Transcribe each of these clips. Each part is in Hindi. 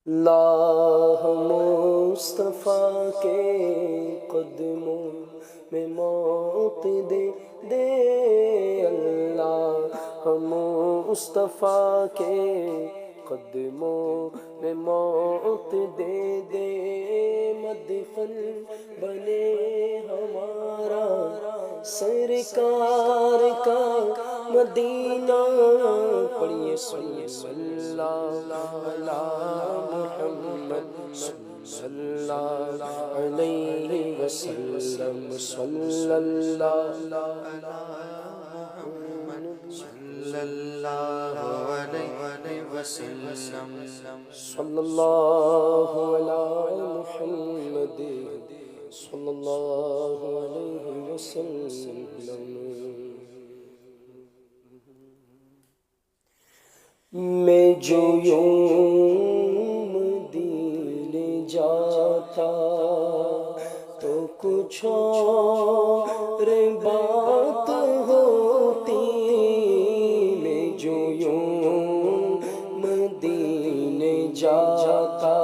अल्लाह मुस्तफ़ा के कदमों में मौत दे दे। अल्लाह मुस्तफ़ा के कदमों में मौत दे दे। मदफन बने हमारा सरकार का मदीना। पढ़िए सल्लल्लाहु अला मुहम्मद सल्लल्लाहु अलैहि वसल्लम। सल्लल्लाहु अलैहि वसल्लम। सल्लल्लाहु अला मुहम्मद सल्लल्लाहु अलैहि वसल्लम। मैं जो यूं मदीने जाता तो कुछ और बात होती। मैं जो यूं मदीने जाता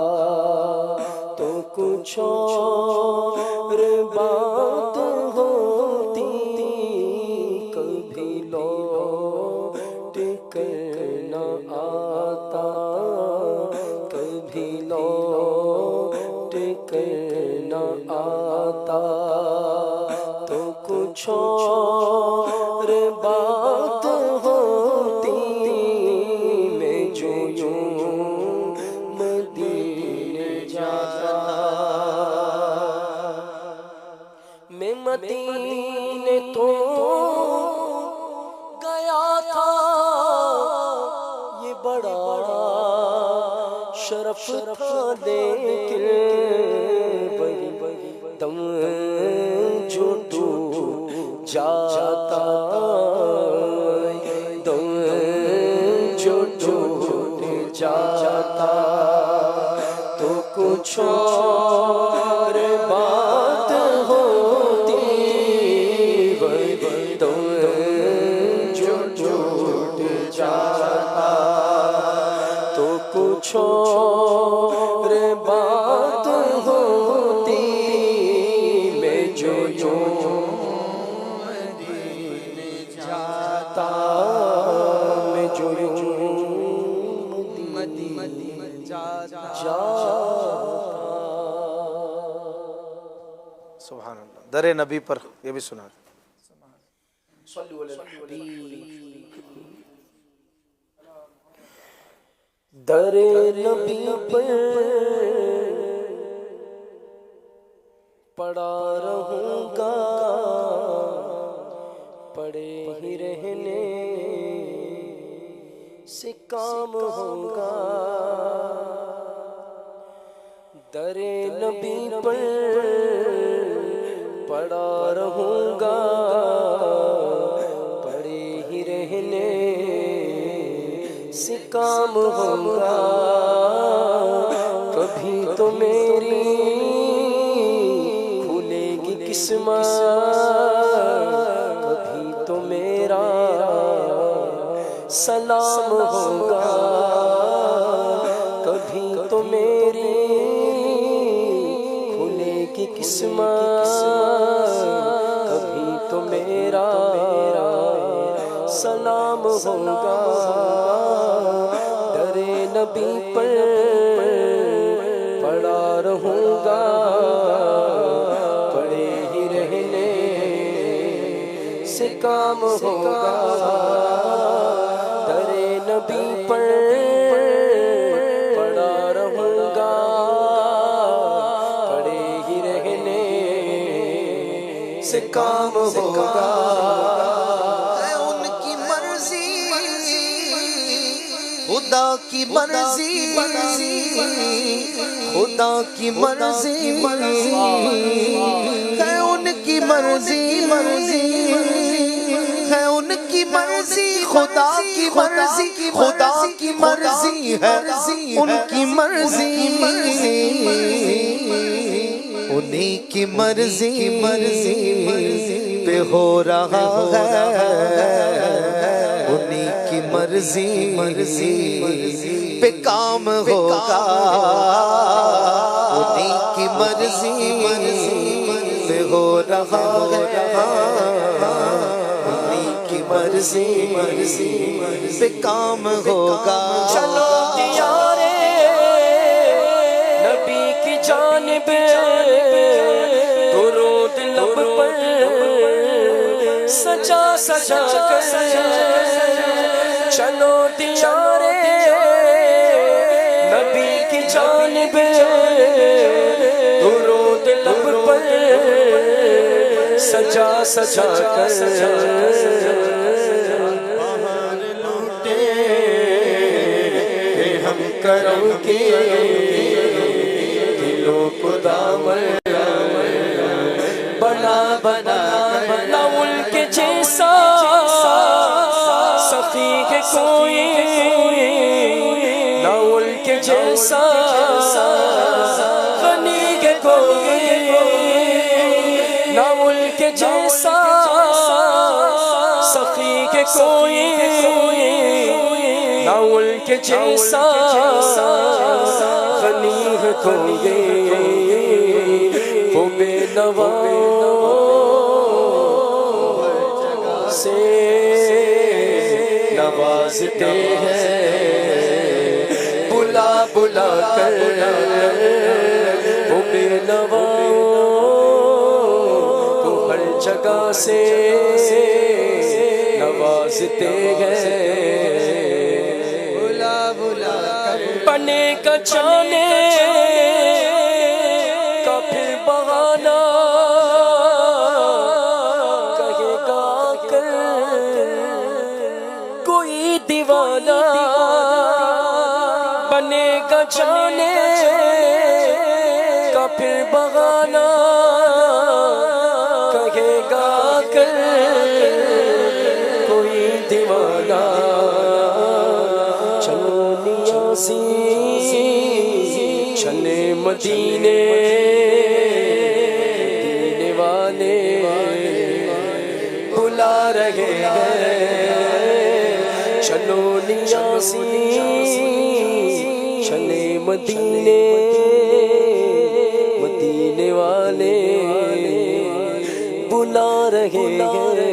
तो कुछ और बात होती। कभी लौट कर न आता, कभी लौट कर न आता तो कुछ और बात होती। मैं जो यूं मदीने जाता, मैं मदीने तो गया था, ये बड़ा शरफ था लेकिन दम जो टूट जाता, दम जो टूट जाता तो कुछ और बात होती। दम जो टूट जाता तो कुछ और बात होती। मैं जो यूं मदीने जाता, मैं जो यूं मदीने जाता। सुभान अल्लाह। दरे नबी पर ये भी सुना। दरे नबी पर पड़ा रहूंगा, पड़े ही रहने से काम होगा। दरे नबी पर पड़ा रहूंगा, पड़े ही रहने से काम होगा। कभी तो मेरी खुलेगी किस्मत, कभी तो मेरा सलाम होगा। कभी तो मेरी खुलेगी किस्मत, कभी तो मेरा सलाम होगा। दरे नबी पर पड़ा रहूंगा, पड़े ही रहने से काम होगा। दरे नबी पर पड़ा रहूंगा, पड़े ही रहने से काम होगा। खुदा की मर्जी, खुदा की मर्जी है, उनकी मर्जी है, उनकी मर्जी। खुदा की मर्जी, खुदा की मर्जी है, उनकी मर्जी। उन्हीं की मर्जी पे हो रहा है, उन्हीं की मर्जी पे काम होगा, उन्हीं की मर्जी पे हो रहा है, उन्हीं की मर्जी पे काम होगा। चलो दियारे नबी की जानिब दुरूद लब पर सजा सजा कर, चलो दियारे नबी की जानिब दुरूद लब पर सजा सजा कर, करम के दिलों को दामन बना बना ना उनके जैसा सखी है कोई, ना उनके जैसा गनी है कोई, ना उनके जैसा सखी है कोई, ना उनके जैसा गनी है कोई। वो बेनवा से नवाजते हैं बुला बुला कर, वो बेनवा को हर जगह से नवाजते हैं बने का जाने का फिर बहाना कहेगा कर कोई दीवाना, बनेगा जाने का फिर बहाना कहेगा कर कोई दीवाना। चलो नियाज़ी चले मदीने दीने वाले बुला रहे हैं, चलो नियाज़ी चले मदीने मदीने वाले बुला रहे हैं।